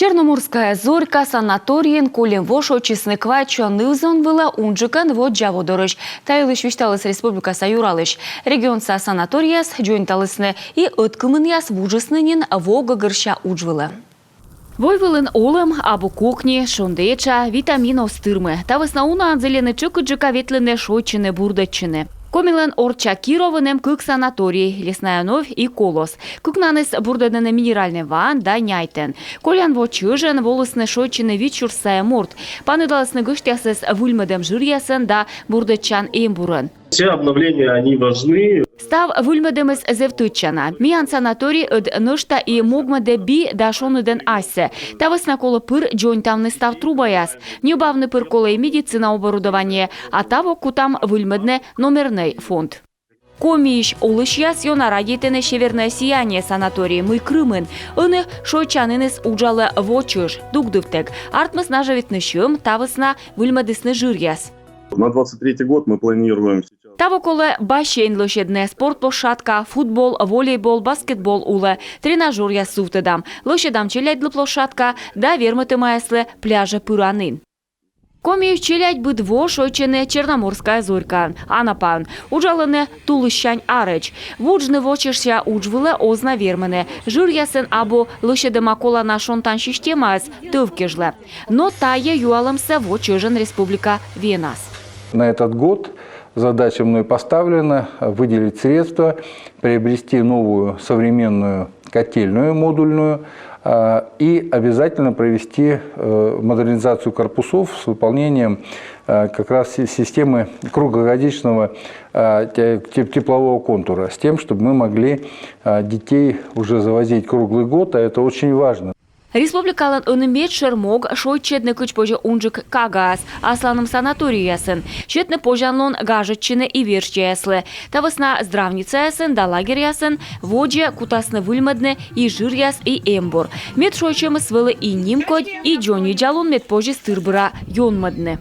Черноморская зорька санаториен колем вош очисниква чонызон вела унжикан вот джаводорыш. Тайлыш вишталыс республика Саюралыш. Регионса санаторияс джойнталысны и откымыньяс вужыснынин вога гырша уджвыла. Войвылын олым, абу кухни, шондеча, витаминов стырмы. Тавыснауна анзелены чыкыджика ветлены шойчыны бурдачыны. Комилен орча Кировынем кык санаторий, лесная новь и колос. Кыкнаныс бурдадыны минеральный ван да няйтен. Колян во чыжен волосны шойчыны вичурсая морд. Паныдалысны гыштясыс вульмыдем жирясын да бурдачан эмбурын. Все обновления, они важны. Став вульмыдемыз зевтычана. Миян санаторий ыд нышта и могмыде би да шонуден асе. Тавысна колы пыр джойнтамны став трубаяс. Небавны пыр колы медицина оборудование, а таво кутам вульмыдне номерный фонд. Комиш олышьяс йонара етене северное сияние санатории мы Крымын. Ыны шойчаныныс уджалы вочыш, дугдывтек. Артмыс нажавитны шым, тавысна вульмыдысны жиряс. На 23-й год мы планируем. Таво коле бассейн лошадная спортплощадка, футбол, волейбол, баскетбол улы, тренажер я суфтедам, лошадам челядь площадка, да вермыты майслы пляжа пыранын. Комиш челядь быд вош ойчене Черноморская зорька, анапан, уджалыны тулыщань арыч, вуджны вочышся уджвылы озна вермыны, жир ясын або лошадыма колана шонтан системас тывкежлы, но тае юалымсы вочыжын республика Венас. На этот год задача мной поставлена выделить средства, приобрести новую современную котельную модульную и обязательно провести модернизацию корпусов с выполнением как раз системы круглогодичного теплового контура, с тем, чтобы мы могли детей уже завозить круглый год, а это очень важно. Республикалан өнімет шырмог шойчетны күч пожа унжик кагаз, асланым санаторий ясын. Четны пожанлон гажетчины и вершче яслы. Тавысна здравница ясын, да лагерь ясын, воджа кутасны выльмадны и жир яс и эмбур. Мет шойчемы свылы и нимкодь, и джони джалун мет пожи стырбыра йонмадны.